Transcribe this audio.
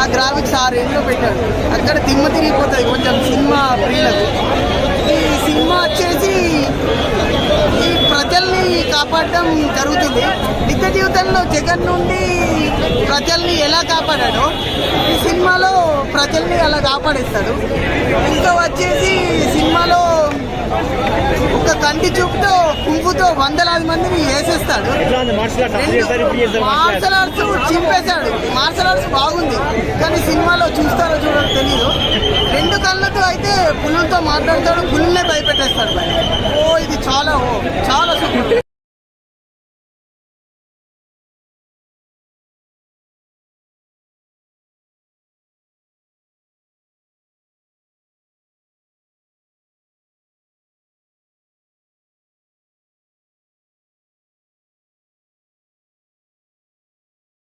ఆ గ్రాఫిక్స్ 6 ఏళ్ళు పెట్టాడు. అక్కడ దిమ్మ తిరిగిపోతుంది కొంచెం సినిమా ప్రియులకు. ఈ సినిమా వచ్చేసి ఈ ప్రజల్ని కాపాడటం జరుగుతుంది. నిత్య జీవితంలో జగన్ నుండి ప్రజల్ని ఎలా కాపాడాడో ఈ సినిమాలో ప్రజల్ని అలా కాపాడేస్తాడు. ఇంకా వచ్చేసి సినిమాలో ఒక కంటి చూపుతో కుంపుతో వందలాది మందిని వేసేస్తాడు. మార్షల్ ఆర్ట్స్ చింపేశాడు. మార్షల్ ఆర్ట్స్ బాగుంది కానీ సినిమాలో చూస్తారో చూడాలో తెలీదు. 2 కళ్ళతో అయితే పులులతో మాట్లాడతాడు, పులుల్నే భయపెట్టేస్తాడు. ఇది చాలా సూపర్.